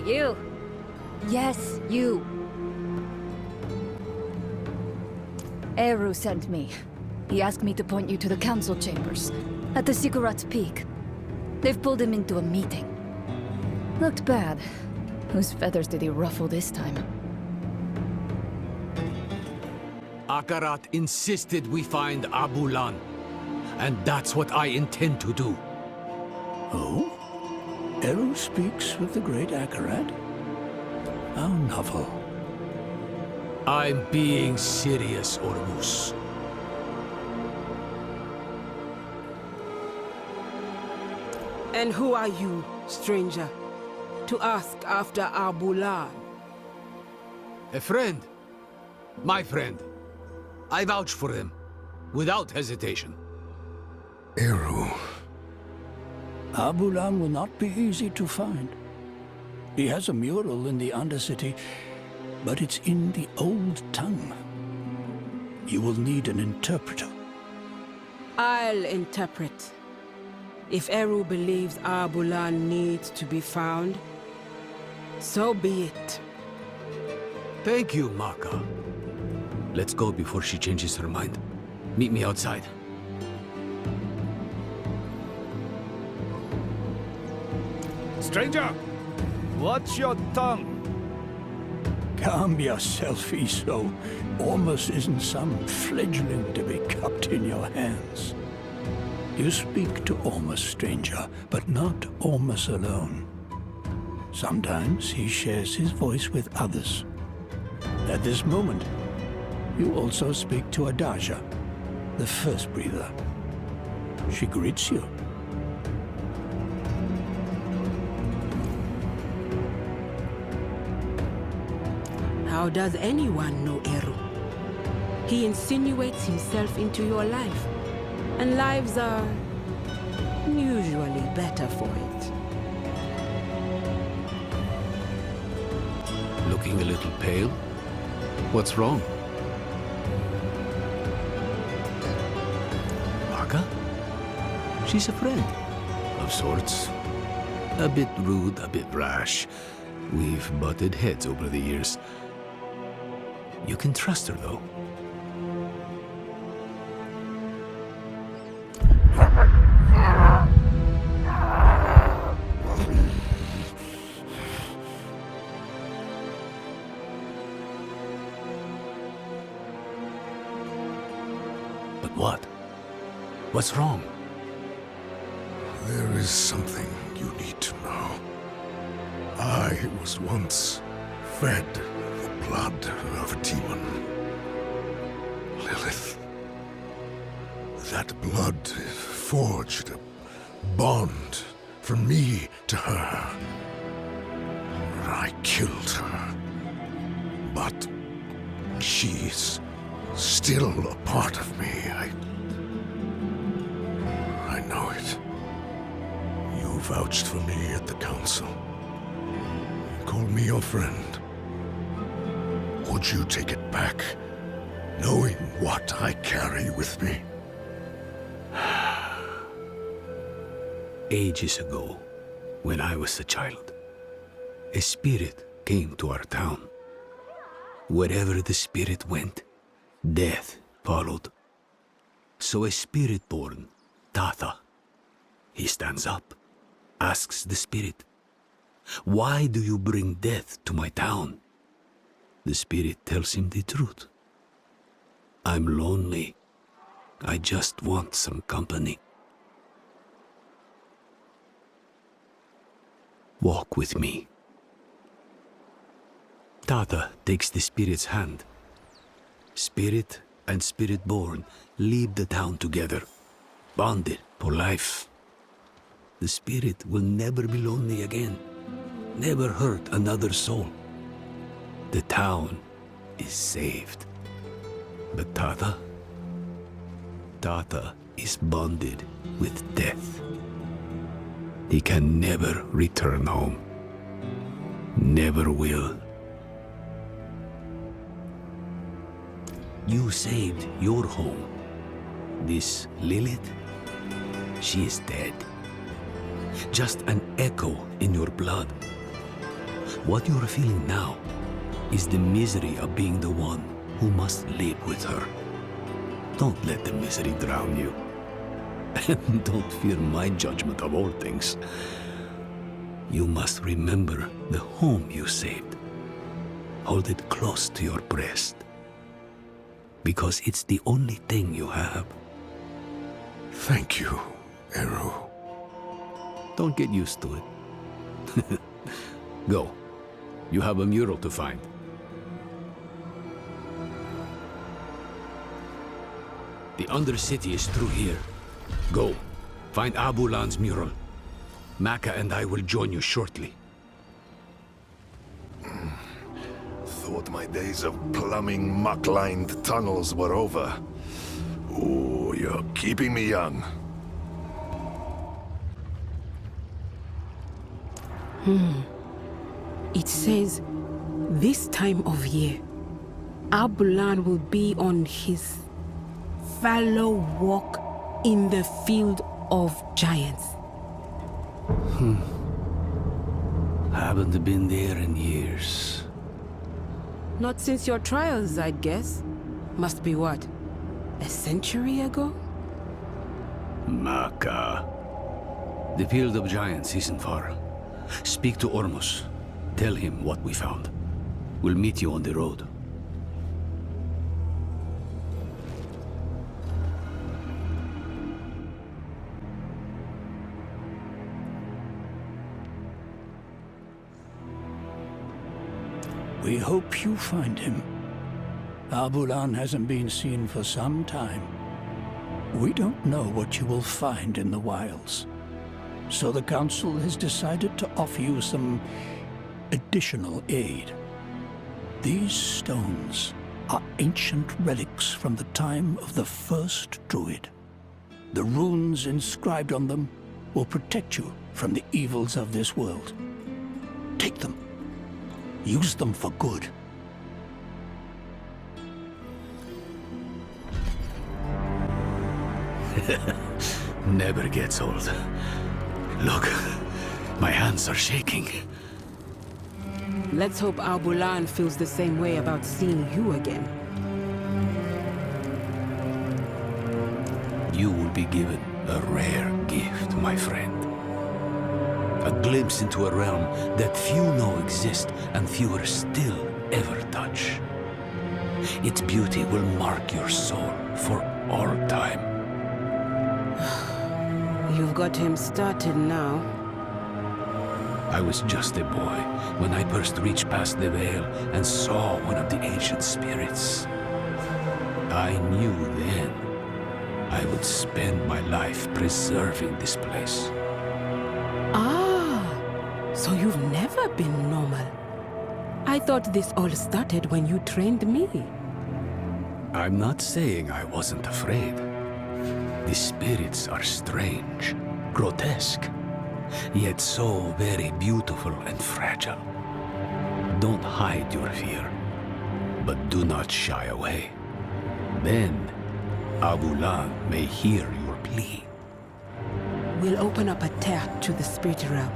you. Yes, you. Eru sent me. He asked me to point you to the council chambers, at the Sigurat's Peak. They've pulled him into a meeting. Looked bad. Whose feathers did he ruffle this time? Akarat insisted we find Abulan. And that's what I intend to do. Oh? Eru speaks with the great Akarat? How novel. I'm being serious, Ormus. And who are you, stranger, to ask after Abulan? A friend. My friend. I vouch for him, without hesitation. Eru. Abulan will not be easy to find. He has a mural in the Undercity, but it's in the old tongue. You will need an interpreter. I'll interpret. If Eru believes Abulan needs to be found, so be it. Thank you, Maka. Let's go before she changes her mind. Meet me outside. Stranger! Watch your tongue! Calm yourself, Iso. Ormus isn't some fledgling to be cupped in your hands. You speak to Ormus, stranger, but not Ormus alone. Sometimes he shares his voice with others. At this moment, you also speak to Adaja, the first breather. She greets you. How does anyone know Eru? He insinuates himself into your life, and lives are usually better for it. Looking a little pale? What's wrong? Maka? She's a friend. Of sorts. A bit rude, a bit rash. We've butted heads over the years. You can trust her, though. But what? What's wrong? There is something you need to know. I was once fed the blood of a demon. Lilith. That blood forged a bond from me to her. I killed her. But she's still a part of me. I know it. You vouched for me at the council. You called me your friend. Would you take it back, knowing what I carry with me? Ages ago, when I was a child, a spirit came to our town. Wherever the spirit went, death followed. So a spirit born, Tatha, he stands up, asks the spirit, "Why do you bring death to my town?" The spirit tells him the truth. "I'm lonely. I just want some company." Walk with me. Tatha takes the spirit's hand. Spirit and spirit-born leave the town together, bonded for life. The spirit will never be lonely again, never hurt another soul. The town is saved. But Tatha is bonded with death. He can never return home. Never will. You saved your home. This Lilith, she is dead. Just an echo in your blood. What you're feeling now is the misery of being the one who must live with her. Don't let the misery drown you. And don't fear my judgment of all things. You must remember the home you saved. Hold it close to your breast. Because it's the only thing you have. Thank you, Eru. Don't get used to it. Go. You have a mural to find. The Undercity is through here. Go. Find Abulan's mural. Maka and I will join you shortly. Thought my days of plumbing muck-lined tunnels were over. Ooh, you're keeping me young. It says, this time of year, Abulan will be on his fallow walk in the field of giants. Haven't been there in years. Not since your trials, I'd guess. Must be what? A century ago? Maka. The field of giants isn't far. Speak to Ormus. Tell him what we found. We'll meet you on the road. We hope you find him. Abulan hasn't been seen for some time. We don't know what you will find in the wilds. So the Council has decided to offer you some additional aid. These stones are ancient relics from the time of the first Druid. The runes inscribed on them will protect you from the evils of this world. Take them. Use them for good. Never gets old. Look, my hands are shaking. Let's hope Abulan feels the same way about seeing you again. You will be given a rare gift, my friend. A glimpse into a realm that few know exist and fewer still ever touch. Its beauty will mark your soul for all time. You've got him started now. I was just a boy when I first reached past the veil and saw one of the ancient spirits. I knew then I would spend my life preserving this place. So you've never been normal. I thought this all started when you trained me. I'm not saying I wasn't afraid. The spirits are strange, grotesque, yet so very beautiful and fragile. Don't hide your fear, but do not shy away. Then, Abulan may hear your plea. We'll open up a tear to the spirit realm,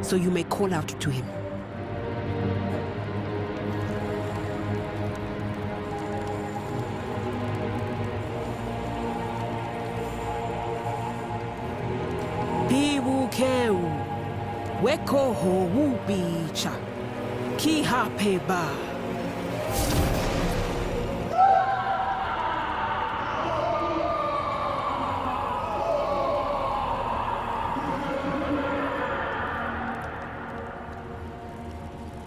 so you may call out to him. Piwukeu, weko ho wubicha, kihapeba.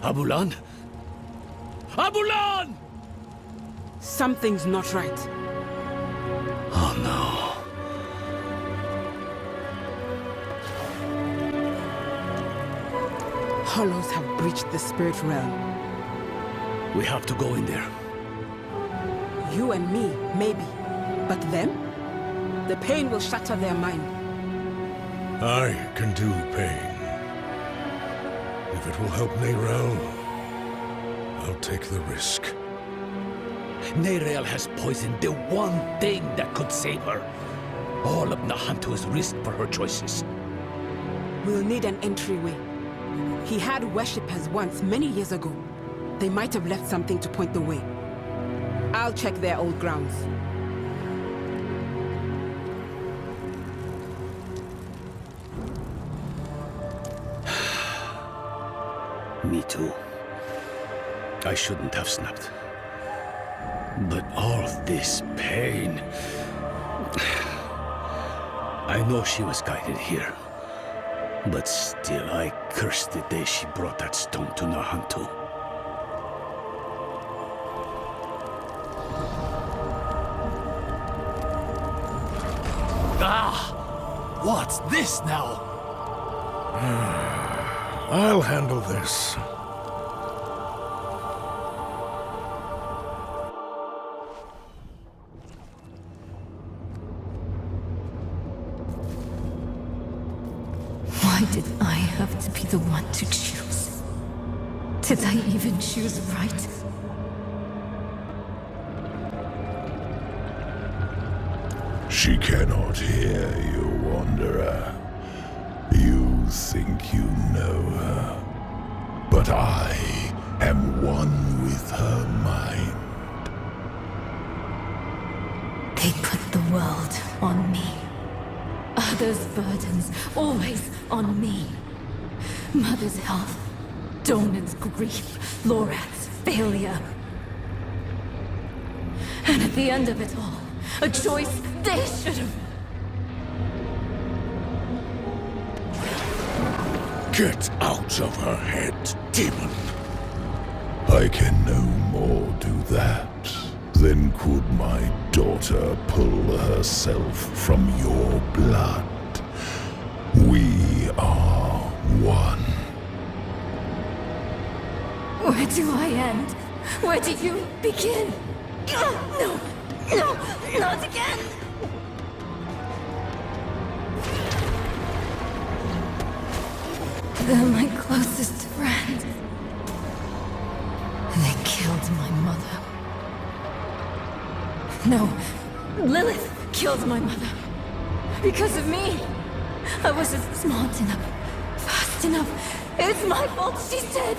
Abulan? Abulan! Something's not right. Oh no. Hollows have breached the spirit realm. We have to go in there. You and me, maybe. But them? The pain will shatter their mind. I can do pain. If it will help Neyrel, I'll take the risk. Neyrel has poisoned the one thing that could save her. All of Nahantu's risk for her choices. We'll need an entryway. He had worshippers once, many years ago. They might have left something to point the way. I'll check their old grounds. Me too. I shouldn't have snapped. But all this pain... I know she was guided here. But still, I cursed the day she brought that stone to Nahantu. Ah! What's this now? I'll handle this. Why did I have to be the one to choose? Did I even choose right? She cannot hear you, Wanderer. You think you know her, but I am one with her mind. They put the world on me. Others' burdens, always on me. Mother's health, Donan's grief, Lorath's failure. And at the end of it all, a choice they should have. Get out of her head, demon! I can no more do that than could my daughter pull herself from your blood. We are one. Where do I end? Where do you begin? No, no, not again! They're my closest friends. They killed my mother. No, Lilith killed my mother. Because of me. I wasn't smart enough, fast enough. It's my fault she's dead.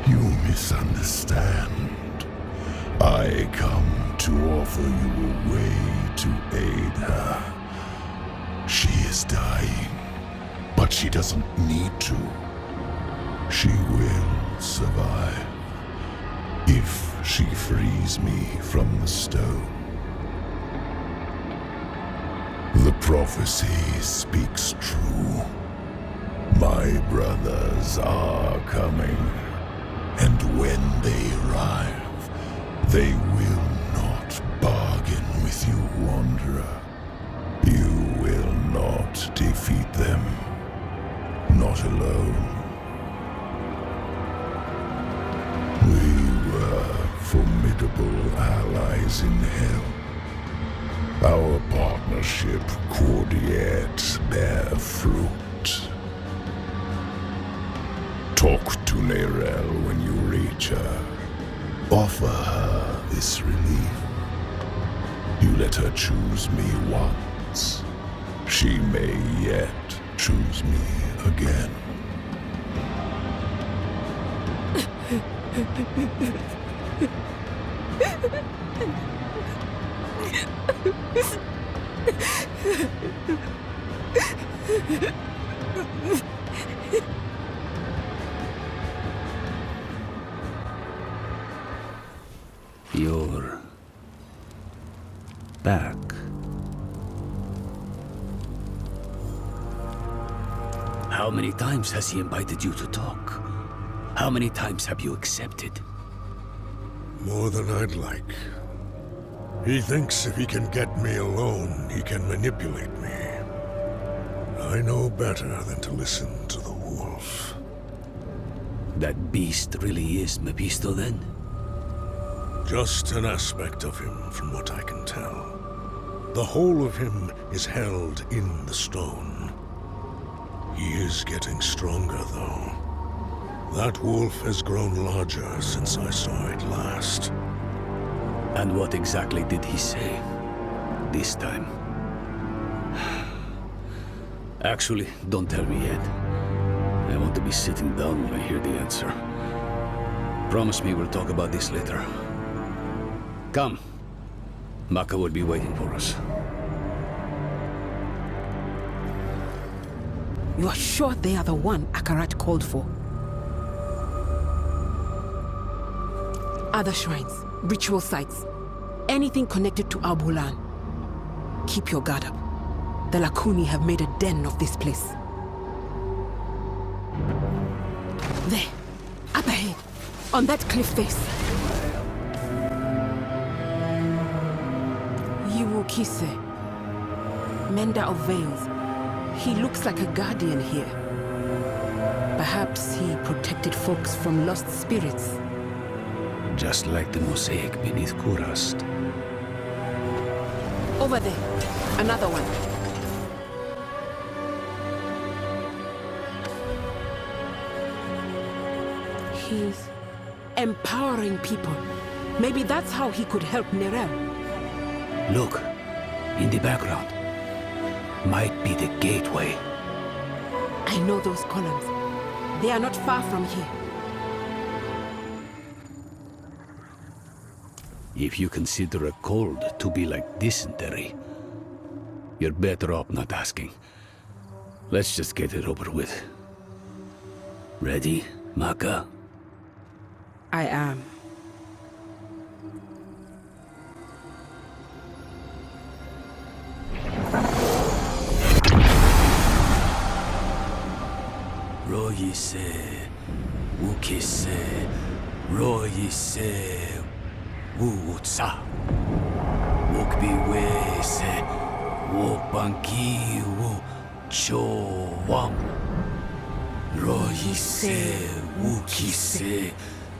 You misunderstand. I come to offer you a way to aid her. She is dying, but she doesn't need to. She will survive if she frees me from the stone. The prophecy speaks true. My brothers are coming, and when they arrive, they will not bargain with you, Wanderer. You will not defeat them. Not alone. We were formidable allies in hell. Our partnership could yet bear fruit. Talk to Nerel when you reach her. Offer her this relief. You let her choose me once. She may yet choose me again. You're back. How many times has he invited you to talk? How many times have you accepted? More than I'd like. He thinks if he can get me alone, he can manipulate me. I know better than to listen to the wolf. That beast really is Mephisto then? Just an aspect of him, from what I can tell. The whole of him is held in the stone. He is getting stronger, though. That wolf has grown larger since I saw it last. And what exactly did he say? this time. Actually, don't tell me yet. I want to be sitting down when I hear the answer. Promise me we'll talk about this later. Come. Maka will be waiting for us. You are sure they are the one Akarat called for? Other shrines, ritual sites, anything connected to Abulan. Keep your guard up. The Lakuni have made a den of this place. There, up ahead, on that cliff face. Yiwu-Kise, mender of veils. He looks like a guardian here. Perhaps he protected folks from lost spirits. Just like the mosaic beneath Kurast. Over there, another one. He's empowering people. Maybe that's how he could help Nerel. Look, in the background. Might be the gateway. I know those columns. They are not far from here. If you consider a cold to be like dysentery, you're better off not asking. Let's just get it over with. Ready, Maka? I am. Royise, Wukise, Royise, Wuutsa. Wukbiwese, Wukbanki, Wu Chowam. Royise, Wukise,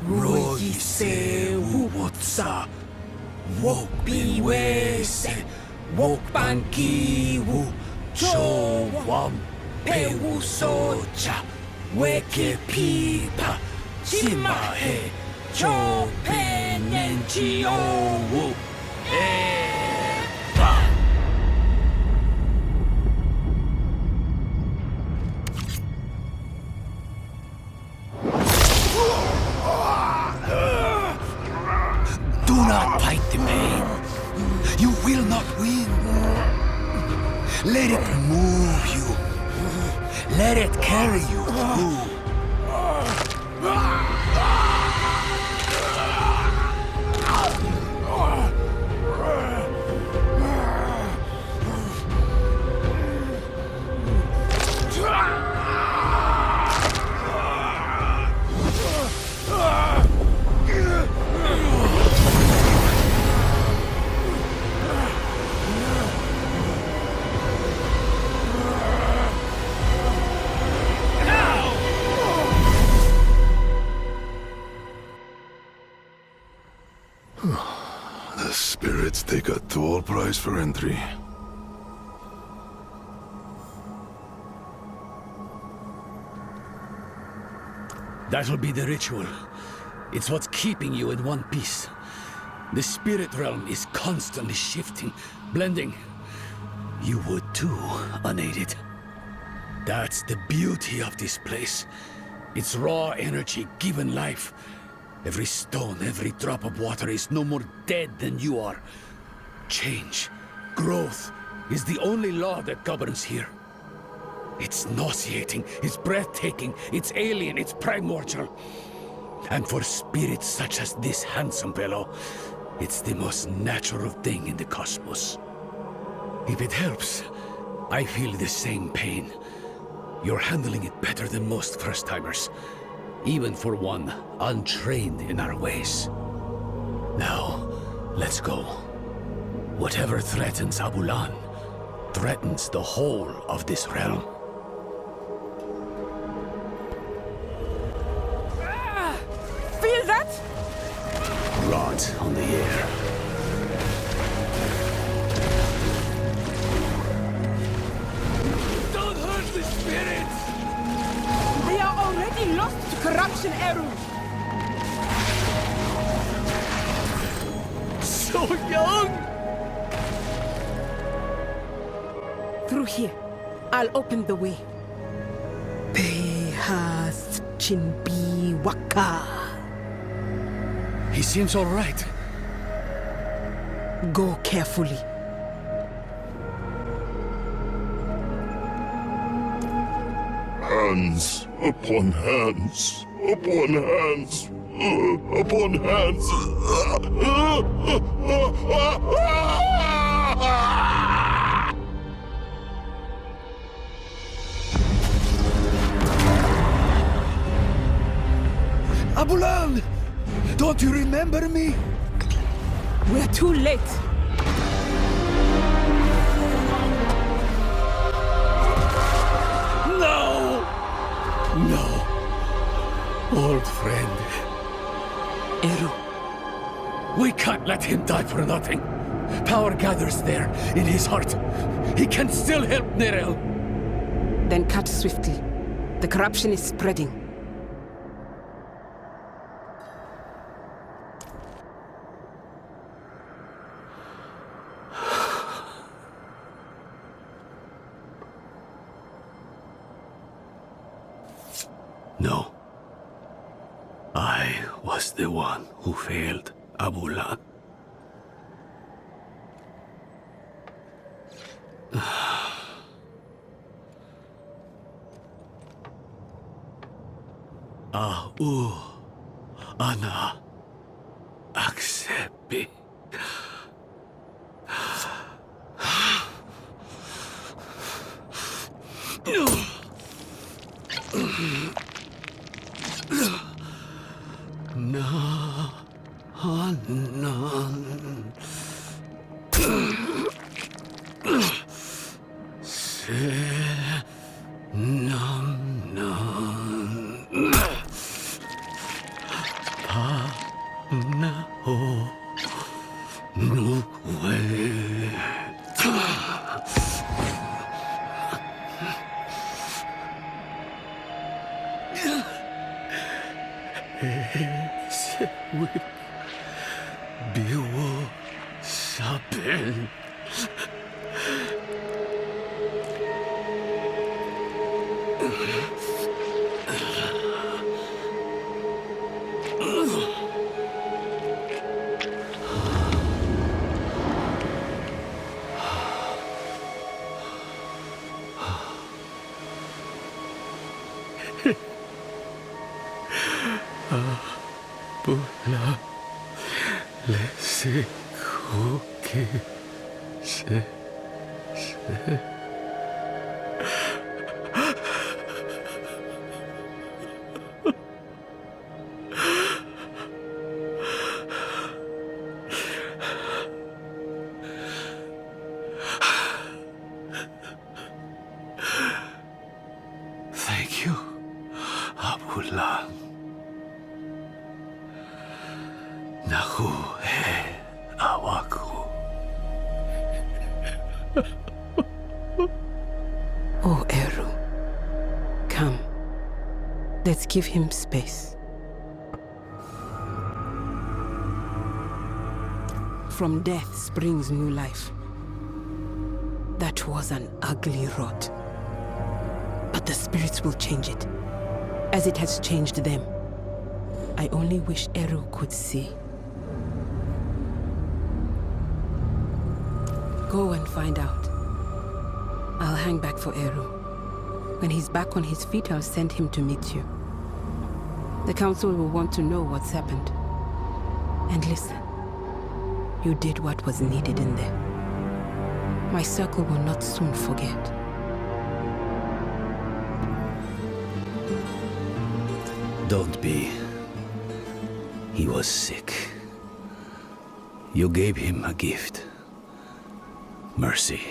Royise, Wuutsa. Wukbiwese, Wukbanki, Wu Chowam. Pewu socha, weke pipa, chimahe, chope nenchi owu, eba. Do not fight the pain. You will not win. Let it move you. Let it carry you through. The spirits take a tall price for entry. That'll be the ritual. It's what's keeping you in one piece. The spirit realm is constantly shifting, blending. You would too, unaided. That's the beauty of this place. It's raw energy given life. Every stone, every drop of water is no more dead than you are. Change, growth, is the only law that governs here. It's nauseating, it's breathtaking, it's alien, it's primordial. And for spirits such as this handsome fellow, it's the most natural thing in the cosmos. If it helps, I feel the same pain. You're handling it better than most first-timers. Even for one untrained in our ways. Now, let's go. Whatever threatens Abulan, threatens the whole of this realm. Feel that? Rot on the air. Don't hurt the spirits! They are already lost to corruption, Eru. So young! Through here. I'll open the way. Behas Chinbi Waka. He seems all right. Go carefully. Hands upon hands, upon hands, upon hands. Abulan! Don't you remember me? We're too late. No! No. Old friend. Eru. We can't let him die for nothing. Power gathers there, in his heart. He can still help Nerel. Then cut swiftly. The corruption is spreading. No. I was the one who failed Abulan. Ana accepi. Na hanan se nam nan pa na ho nu we. Biwo Sabel. Bula lese kuki se. Thank you, Abulan. Nahu he awaku. Oh, Eru. Come. Let's give him space. From death springs new life. That was an ugly rot. But the spirits will change it, as it has changed them. I only wish Eru could see. Go and find out. I'll hang back for Eru. When he's back on his feet, I'll send him to meet you. The council will want to know what's happened. And listen, you did what was needed in there. My circle will not soon forget. Don't be. He was sick. You gave him a gift. Mercy.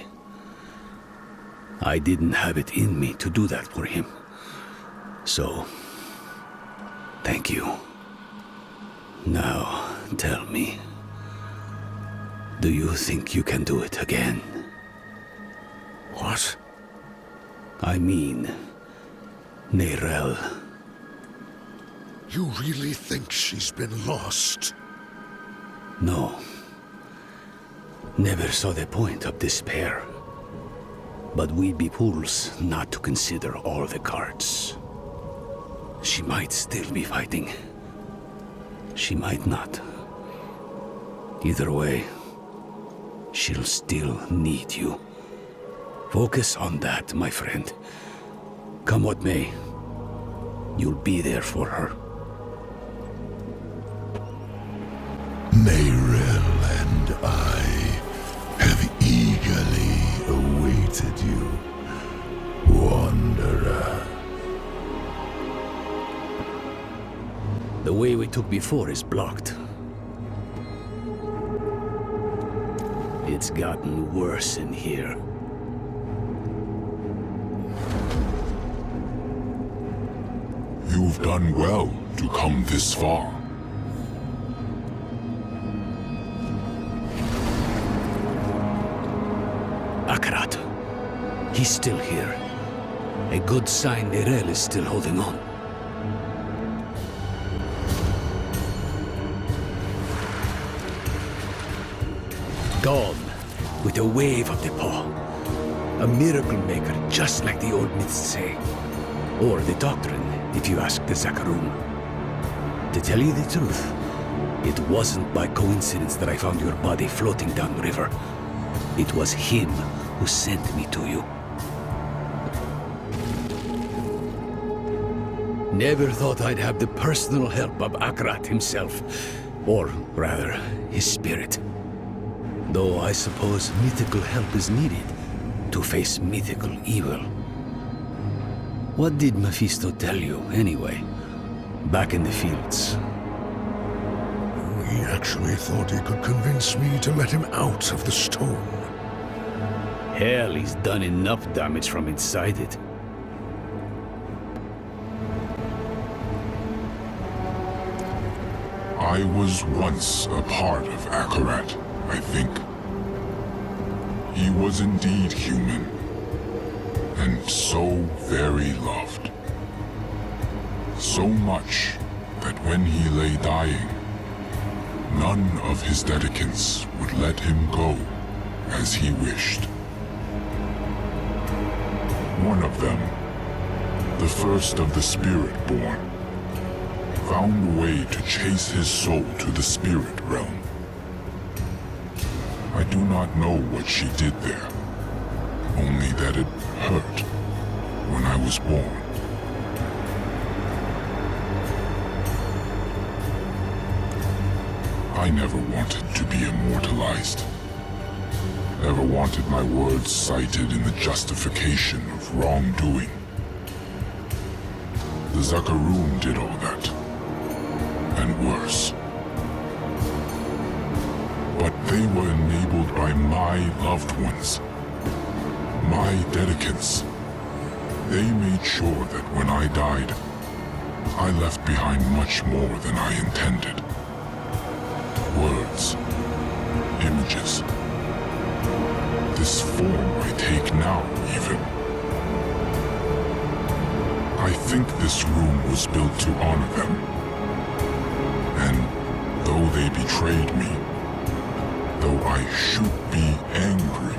I didn't have it in me to do that for him. So, thank you. Now, tell me. Do you think you can do it again? What? I mean, Nerel. You really think she's been lost? No. Never saw the point of despair. But we'd be fools not to consider all the cards. She might still be fighting. She might not. Either way, she'll still need you. Focus on that, my friend. Come what may, you'll be there for her. Neyrelle and I have eagerly awaited you, Wanderer. The way we took before is blocked. It's gotten worse in here. You've done well to come this far. Akarat. He's still here. A good sign Neyrelle is still holding on. Gone, with a wave of the paw. A miracle maker, just like the old myths say. Or the doctrine, if you ask the Zakarum. To tell you the truth, it wasn't by coincidence that I found your body floating down the river. It was him who sent me to you. Never thought I'd have the personal help of Akarat himself. Or, rather, his spirit. Though I suppose mythical help is needed to face mythical evil. What did Mephisto tell you, anyway? Back in the fields. He actually thought he could convince me to let him out of the stone. Hell, he's done enough damage from inside it. I was once a part of Akarat, I think. He was indeed human, and so very loved. So much that when he lay dying, none of his dedicants would let him go as he wished. One of them, the first of the Spirit-born, found a way to chase his soul to the spirit realm. I do not know what she did there, only that it hurt when I was born. I never wanted to be immortalized. Never wanted my words cited in the justification of wrongdoing. The Zakarum did all that. And worse. But they were enabled by my loved ones. My dedicants. They made sure that when I died, I left behind much more than I intended. Words. Images. This form I take now, even. I think this room was built to honor them. And though they betrayed me, though I should be angry,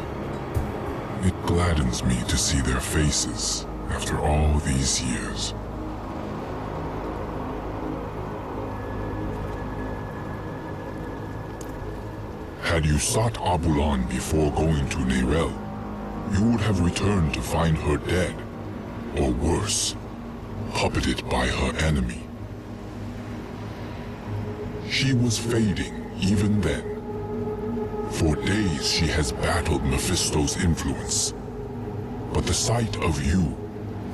it gladdens me to see their faces after all these years. Had you sought Abulan before going to Neyrelle, you would have returned to find her dead, or worse, puppeted by her enemy. She was fading even then. For days she has battled Mephisto's influence. But the sight of you,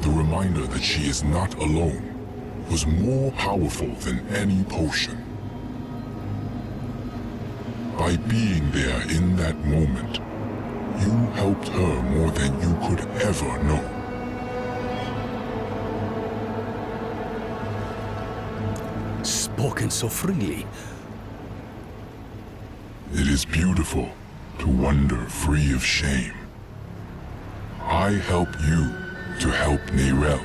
the reminder that she is not alone, was more powerful than any potion. By being there in that moment, you helped her more than you could ever know. Spoken so freely. It is beautiful to wander free of shame. I help you to help Neyrelle.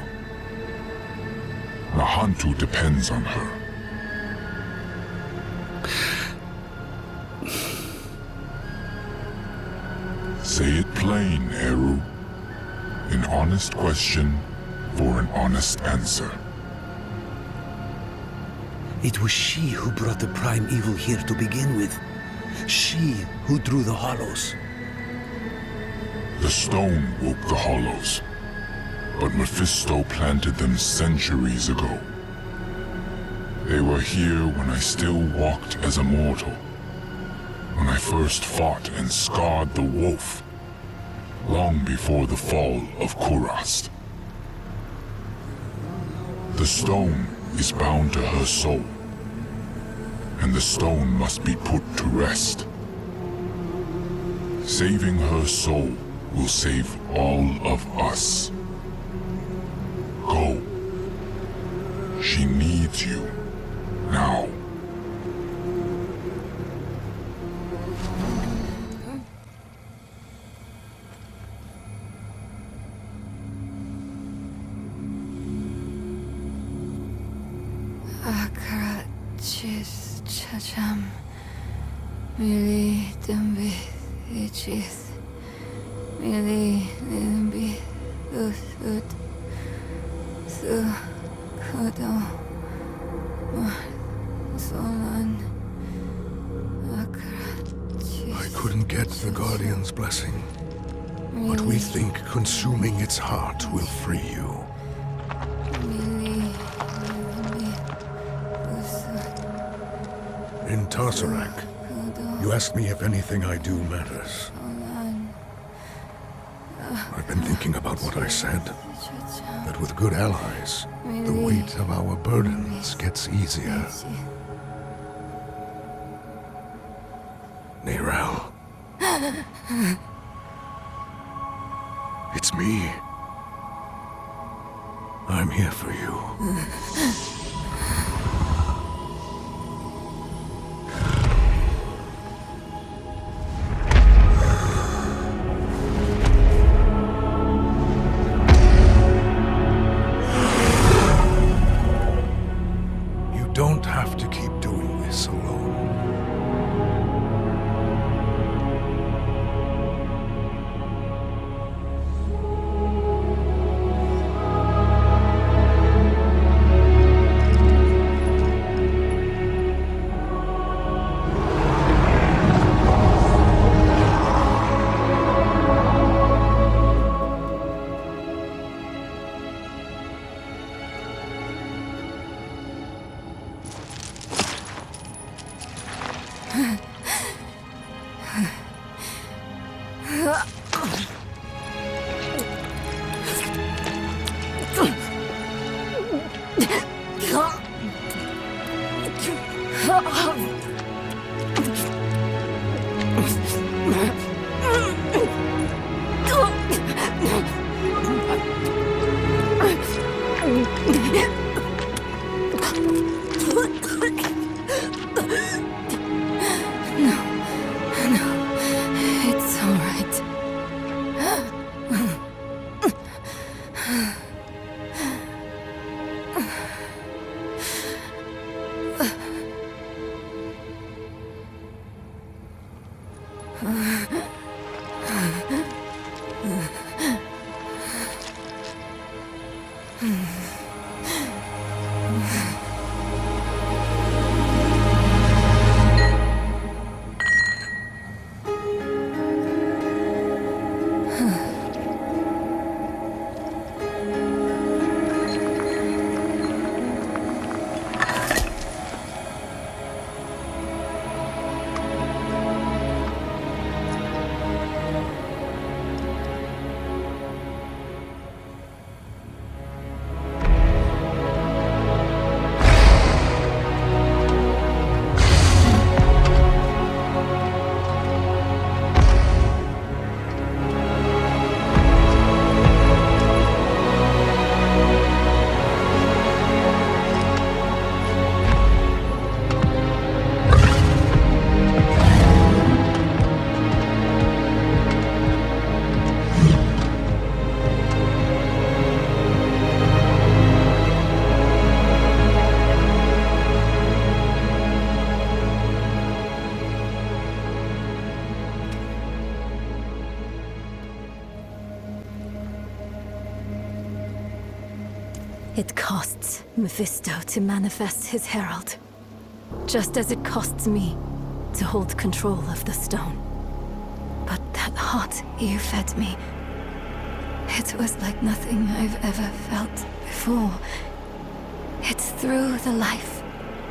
Nahantu depends on her. Say it plain, Eru. An honest question for an honest answer. It was she who brought the prime evil here to begin with. She who drew the hollows. The stone woke the hollows, but Mephisto planted them centuries ago. They were here when I still walked as a mortal, when I first fought and scarred the wolf, long before the fall of Kurast. The stone is bound to her soul, and the stone must be put to rest. Saving her soul will save all of us. Go. She needs you now. Chis chacham mili dumbi ichis mili dumbi ut su kodo solan I couldn't get the Guardian's blessing, but we think consuming its heart will free you. In Tarsarak, you asked me if anything I do matters. I've been thinking about what I said, that with good allies, the weight of our burdens gets easier. Nerel. It's me. I'm here for you. Don't have to keep doing this alone. It costs Mephisto to manifest his herald, just as it costs me to hold control of the stone. But that heart you fed me, it was like nothing I've ever felt before. It threw the life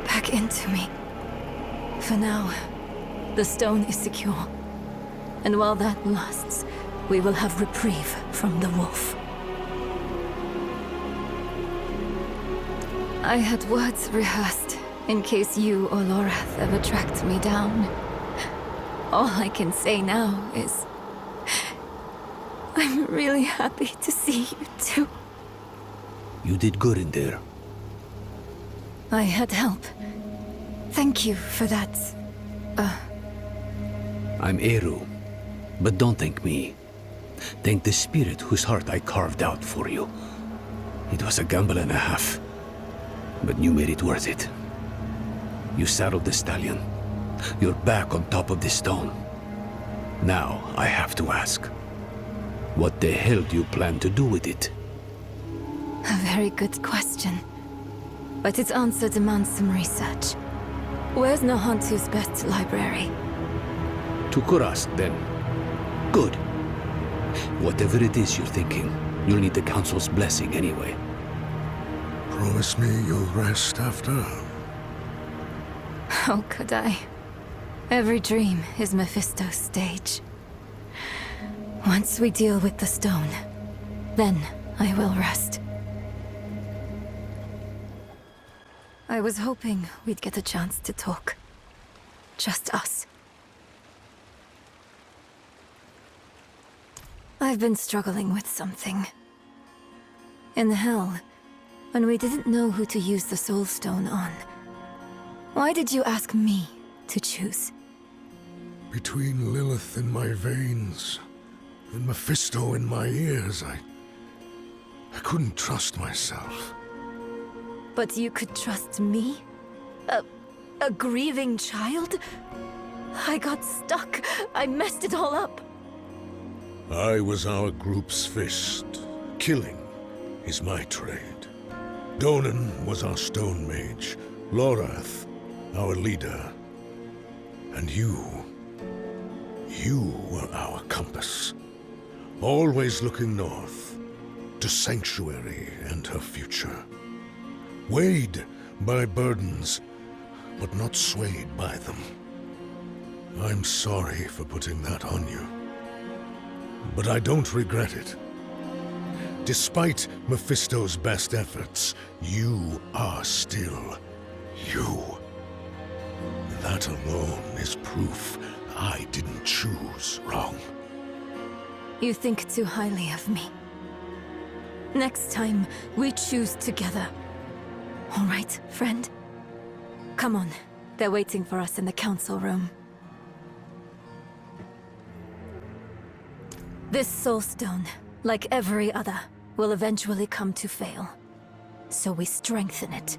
back into me. For now, the stone is secure. And while that lasts, we will have reprieve from the wolf. I had words rehearsed in case you or Lorath ever tracked me down. All I can say now is I'm really happy to see you too. You did good in there. I had help. Thank you for that. I'm Eru, but don't thank me. Thank the spirit whose heart I carved out for you. It was a gamble and a half, but you made it worth it. You saddled the stallion. You're back on top of the stone. Now, I have to ask, what the hell do you plan to do with it? A very good question. But its answer demands some research. Where's Nahantu's best library? To Kurast, then. Good. Whatever it is you're thinking, you'll need the Council's blessing anyway. Promise me you'll rest after. How could I? Every dream is Mephisto's stage. Once we deal with the stone, then I will rest. I was hoping we'd get a chance to talk. Just us. I've been struggling with something. In hell, when we didn't know who to use the Soul Stone on, why did you ask me to choose? Between Lilith in my veins and Mephisto in my ears, I couldn't trust myself. But you could trust me? A grieving child? I got stuck. I messed it all up. I was our group's fist. Killing is my trade. Donan was our stone mage. Lorath, our leader. And you were our compass. Always looking north, to Sanctuary and her future. Weighed by burdens, but not swayed by them. I'm sorry for putting that on you. But I don't regret it. Despite Mephisto's best efforts, you are still you. That alone is proof I didn't choose wrong. You think too highly of me. Next time, we choose together. All right, friend? Come on. They're waiting for us in the council room. This Soul Stone, like every other, will eventually come to fail. So we strengthen it.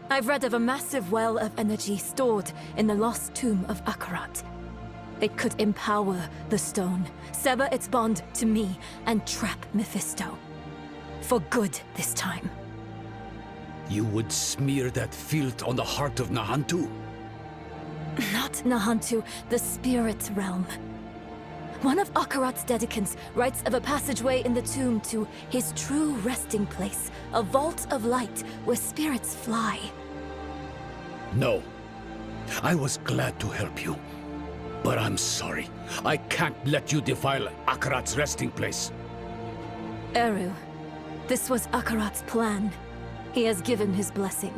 I've read of a massive well of energy stored in the lost tomb of Akarat. It could empower the stone, sever its bond to me, and trap Mephisto. For good this time. You would smear that filth on the heart of Nahantu? Not Nahantu, the spirit realm. One of Akarat's dedicants writes of a passageway in the tomb to his true resting place, a vault of light where spirits fly. No. I was glad to help you. But I'm sorry. I can't let you defile Akarat's resting place. Eru, this was Akarat's plan. He has given his blessing.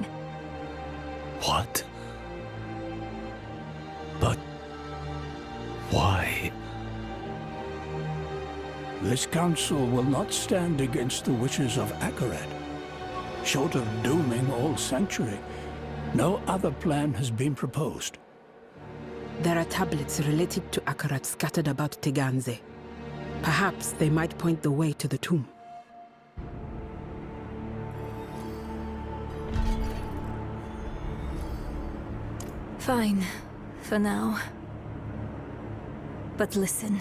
What? But why? This council will not stand against the wishes of Akarat. Short of dooming all Sanctuary, no other plan has been proposed. There are tablets related to Akarat scattered about Teganze. Perhaps they might point the way to the tomb. Fine, for now. But listen,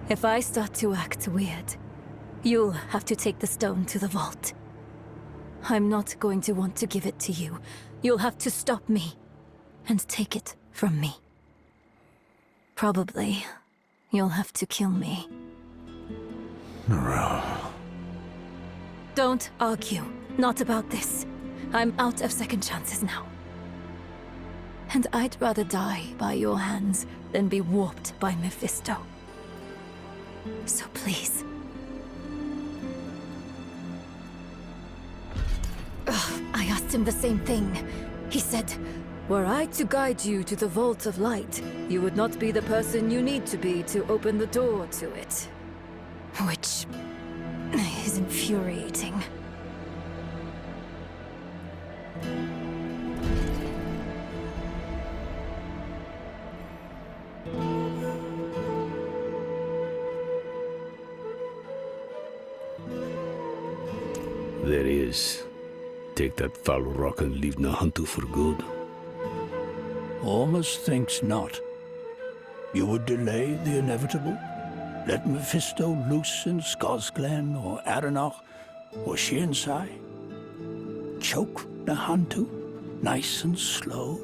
if I start to act weird, you'll have to take the stone to the vault. I'm not going to want to give it to you. You'll have to stop me and take it from me. Probably, you'll have to kill me. Don't argue. Not about this. I'm out of second chances now. And I'd rather die by your hands than be warped by Mephisto. So please. I asked him the same thing. He said, were I to guide you to the Vault of Light, you would not be the person you need to be to open the door to it. Which is infuriating. There is. Take that foul rock and leave Nahantu for good. Almost thinks not. You would delay the inevitable? Let Mephisto loose in Skosglen or Aranach or Shiensai? Choke Nahantu, nice and slow?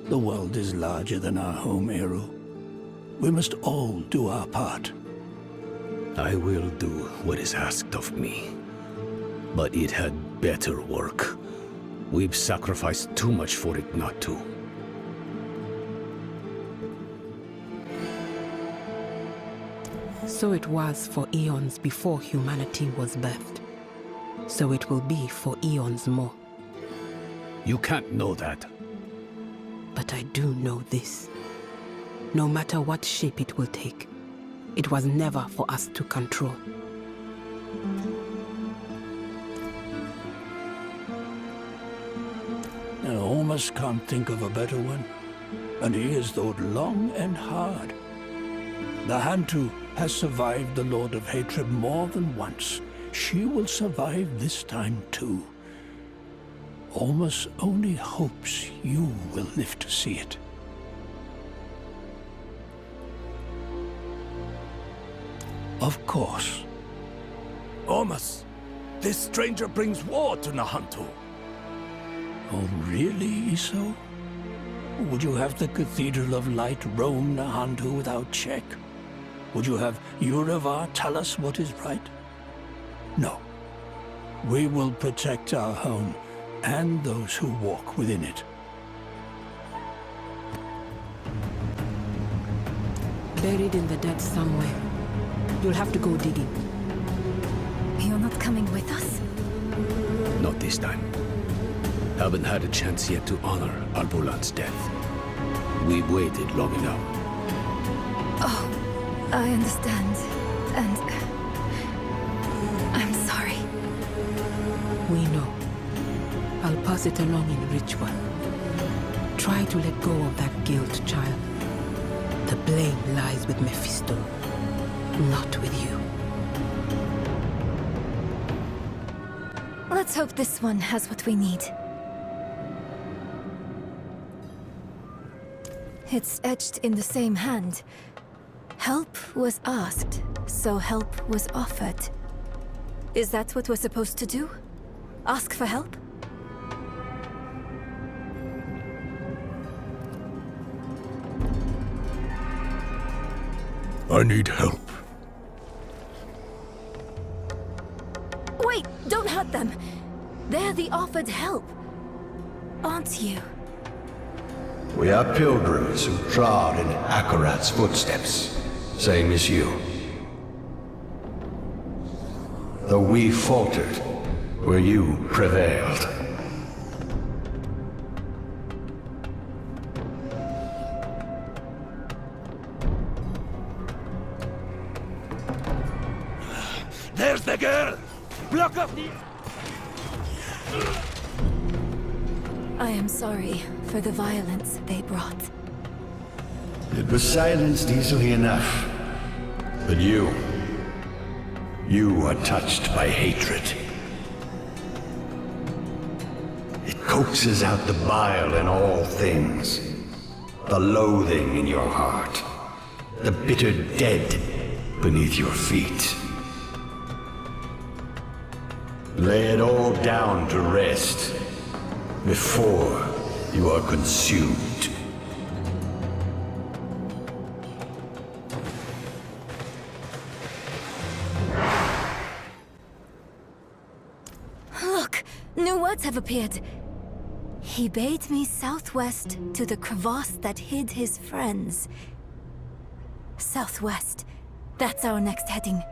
The world is larger than our home, Eru. We must all do our part. I will do what is asked of me. But it had better work. We've sacrificed too much for it not to. So it was for eons before humanity was birthed. So it will be for eons more. You can't know that. But I do know this. No matter what shape it will take, it was never for us to control. I almost can't think of a better one. And he has thought long and hard. The Hantu has survived the Lord of Hatred more than once. She will survive this time too. Almost only hopes you will live to see it. Of course. Ormus, this stranger brings war to Nahantu. Oh, really, Iso? Would you have the Cathedral of Light roam Nahantu without check? Would you have Uravar tell us what is right? No. We will protect our home and those who walk within it. Buried in the dead somewhere. You'll have to go digging. You're not coming with us? Not this time. Haven't had a chance yet to honor Albulan's death. We've waited long enough. Oh, I understand. And I'm sorry. We know. I'll pass it along in ritual. Try to let go of that guilt, child. The blame lies with Mephisto, not with you. Let's hope this one has what we need. It's etched in the same hand. Help was asked, so help was offered. Is that what we're supposed to do? Ask for help? I need help. Wait, don't hurt them. They're the offered help, aren't you? We are pilgrims who trod in Akarat's footsteps, same as you. Though we faltered, where you prevailed. There's the girl! Block up the... I am sorry for the violence they brought. It was silenced easily enough. But you are touched by hatred. It coaxes out the bile in all things, the loathing in your heart, the bitter dead beneath your feet. Lay it all down to rest before you are consumed. Look! New words have appeared. He bade me southwest to the crevasse that hid his friends. Southwest. That's our next heading.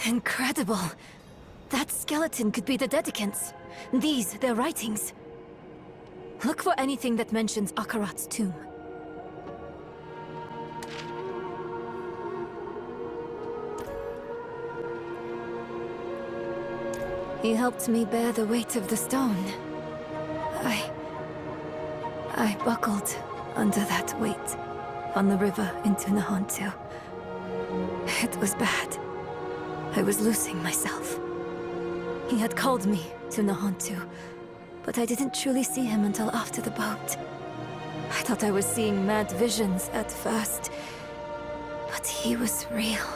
Incredible. That skeleton could be the Dedicants. These, their writings. Look for anything that mentions Akarat's tomb. He helped me bear the weight of the stone. I buckled under that weight on the river into Nahantu. It was bad. I was losing myself. He had called me to Nahantu, but I didn't truly see him until after the boat. I thought I was seeing mad visions at first, but he was real.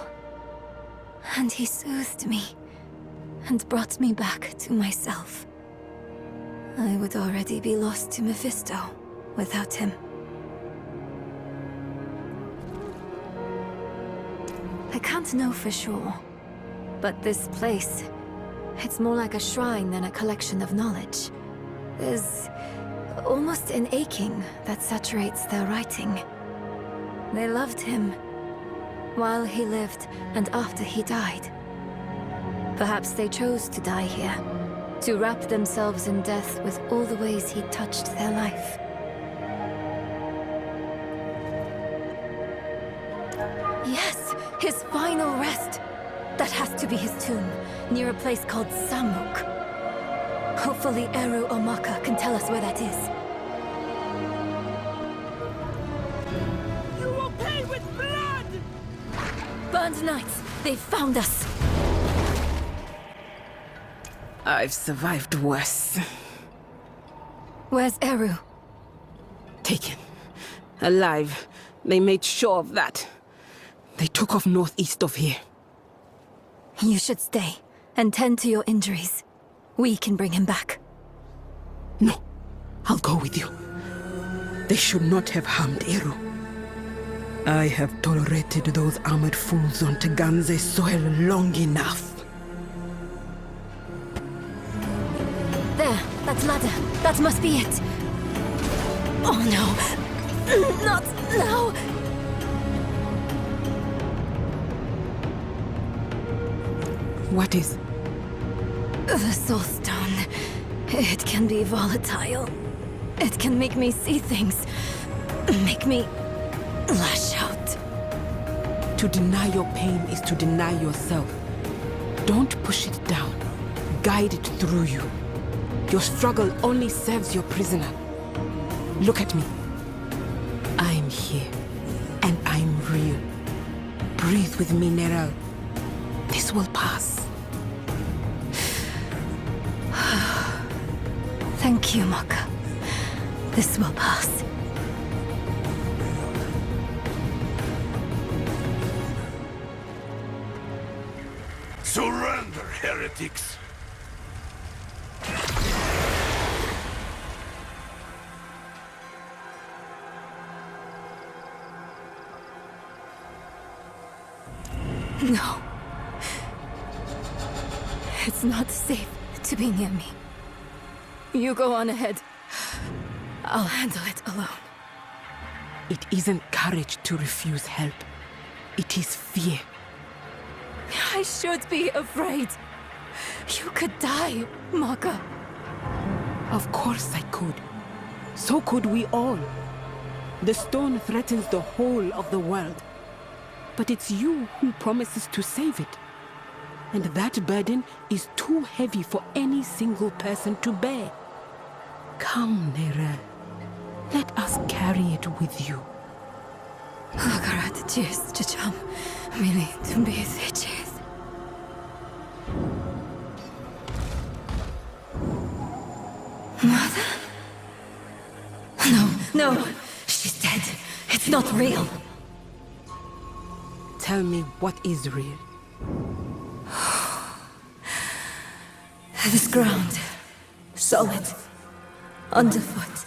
And he soothed me and brought me back to myself. I would already be lost to Mephisto without him. I can't know for sure, but this place, it's more like a shrine than a collection of knowledge. There's almost an aching that saturates their writing. They loved him while he lived and after he died. Perhaps they chose to die here, to wrap themselves in death with all the ways he touched their life. Yes, his final rest. That has to be his tomb, near a place called Samuk. Hopefully Eru or Maka can tell us where that is. You will pay with blood! Burned Knights, they found us! I've survived worse. Where's Eru? Taken. Alive. They made sure of that. They took off northeast of here. You should stay and tend to your injuries. We can bring him back. No, I'll go with you. They should not have harmed Eru. I have tolerated those armored fools on Teganze soil long enough. There, that ladder. That must be it. Oh no. Not now. What is? The Soul Stone. It can be volatile. It can make me see things. Make me lash out. To deny your pain is to deny yourself. Don't push it down. Guide it through you. Your struggle only serves your prisoner. Look at me. I'm here. And I'm real. Breathe with me, Neral. This will pass. Thank you, Maka. This will pass. Surrender, heretics! No. It's not safe to be near me. You go on ahead. I'll handle it alone. It isn't courage to refuse help. It is fear. I should be afraid. You could die, Maka. Of course I could. So could we all. The stone threatens the whole of the world. But it's you who promises to save it. And that burden is too heavy for any single person to bear. Come, Nera. Let us carry it with you. Akarat, cheers, Chacham. Mili, Tumbiz, cheers. Mother? No. She's dead. It's not real. Tell me what is real. This ground. Solid. Underfoot.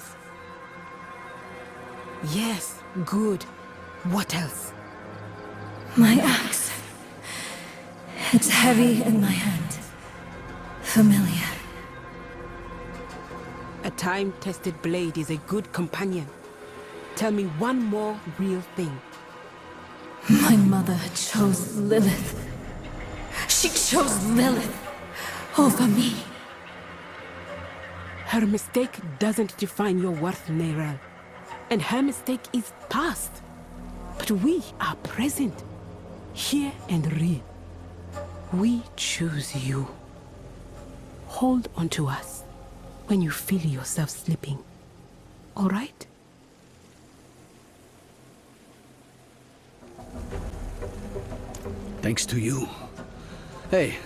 Yes, good. What else? My axe. It's heavy in my hand. Familiar. A time-tested blade is a good companion. Tell me one more real thing. My mother chose Lilith. She chose Lilith over me. Her mistake doesn't define your worth, Neyrel. And her mistake is past. But we are present. Here and real. We choose you. Hold on to us when you feel yourself slipping. All right? Thanks to you. Hey,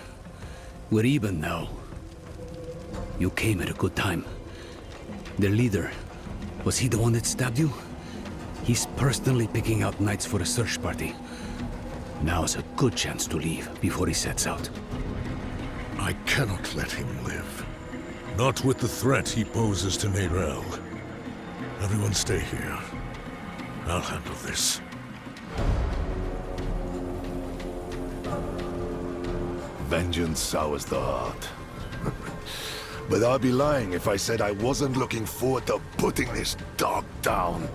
we're even now. You came at a good time. Their leader, was he the one that stabbed you? He's personally picking out knights for a search party. Now's a good chance to leave before he sets out. I cannot let him live. Not with the threat he poses to Neyrel. Everyone stay here. I'll handle this. Vengeance sours the heart. But I'd be lying if I said I wasn't looking forward to putting this dog down.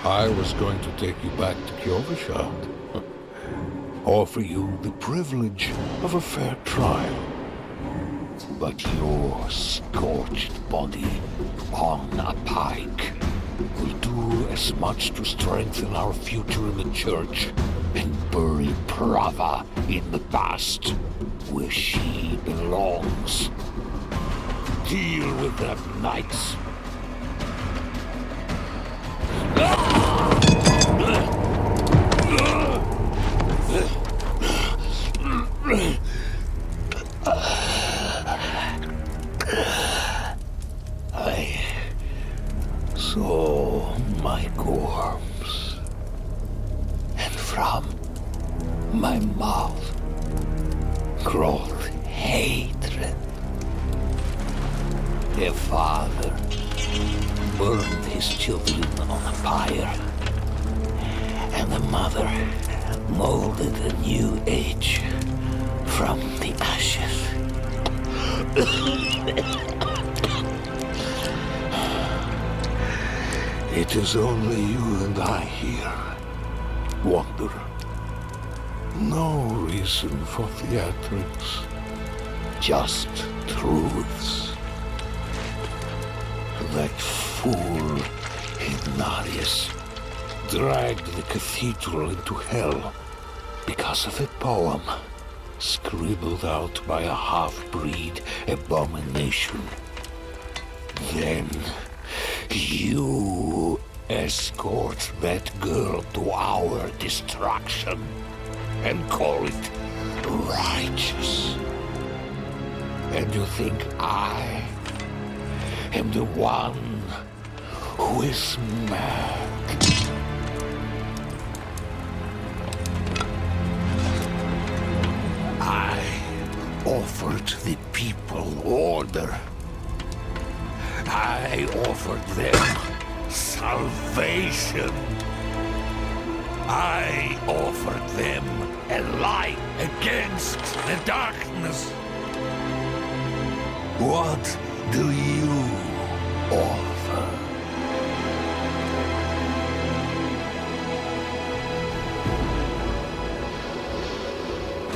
I was going to take you back to Kjolvishad. Offer you the privilege of a fair trial. But your scorched body on a pike will do as much to strengthen our future in the church and bury Prava in the past, where she belongs. Deal with them, knights. I saw my corpse, and from my mouth crawled hatred. A father burned his children on a pyre, and the mother molded a new age from the ashes. It is only you and I here, Wanderer. No reason for theatrics, just truths. That fool Ignatius dragged the cathedral into hell because of a poem scribbled out by a half-breed abomination. Then you escort that girl to our destruction and call it righteous. And you think I am the one who is mad? I offered the people order. I offered them salvation. I offered them a light against the darkness. What do you offer?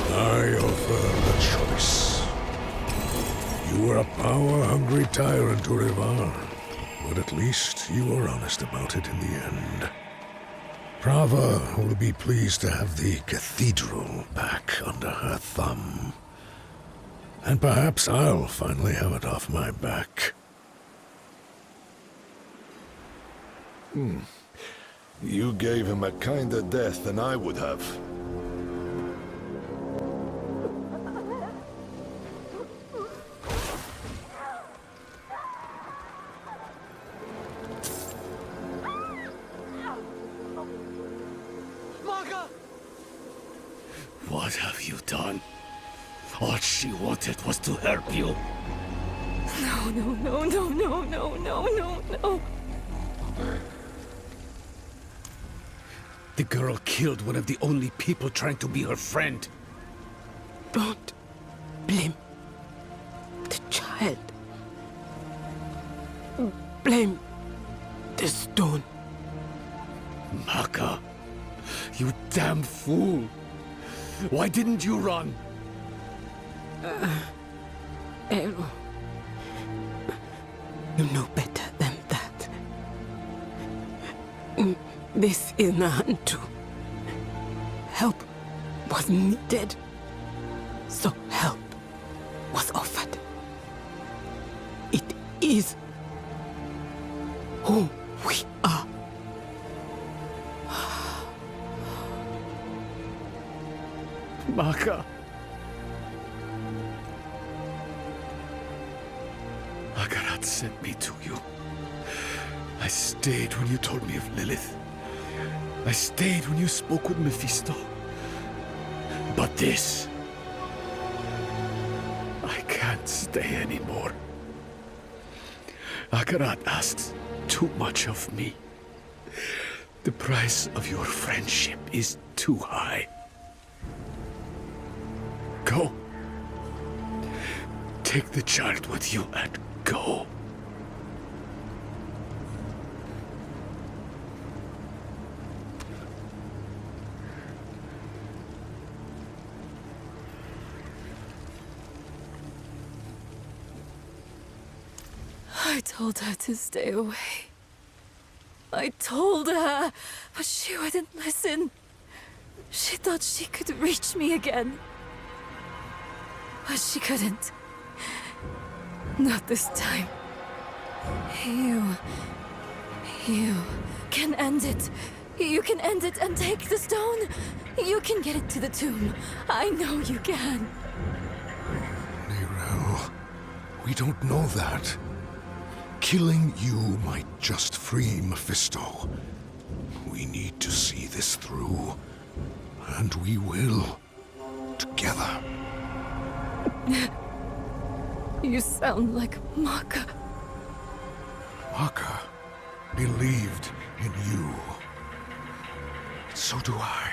I offer a choice. You were a power-hungry tyrant, Urivar, but at least you were honest about it in the end. Prava will be pleased to have the cathedral back under her thumb. And perhaps I'll finally have it off my back. You gave him a kinder death than I would have. Margot! What have you done? All she wanted was to help you. No, no, no, no, no, no, no, no, no. The girl killed one of the only people trying to be her friend. Don't blame the child. Blame the stone. Maka, you damn fool. Why didn't you run? Eru, you know better than that. This is Nahantu. Help was needed, so help was offered. It is who we are. Maka. Agarat sent me to you. I stayed when you told me of Lilith. I stayed when you spoke with Mephisto. But this... I can't stay anymore. Agarat asks too much of me. The price of your friendship is too high. Go. Take the child with you and go. I told her to stay away. I told her, but she wouldn't listen. She thought she could reach me again. But she couldn't. Not this time. You can end it. You can end it and take the stone. You can get it to the tomb. I know you can. Nirel, we don't know that. Killing you might just free Mephisto. We need to see this through. And we will. Together. You sound like Maka. Maka believed in you. So do I.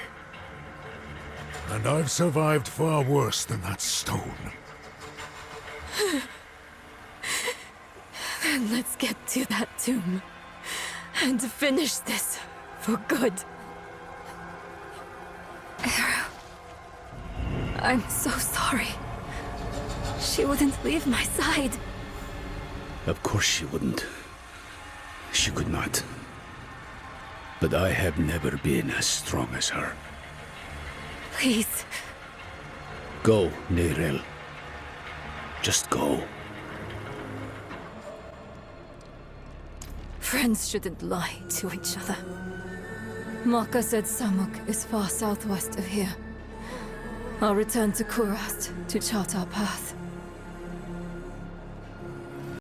And I've survived far worse than that stone. Then let's get to that tomb. And finish this for good. Eru. I'm so sorry. She wouldn't leave my side. Of course she wouldn't. She could not. But I have never been as strong as her. Please. Go, Nirel. Just go. Friends shouldn't lie to each other. Maka said Samuk is far southwest of here. I'll return to Kurast to chart our path.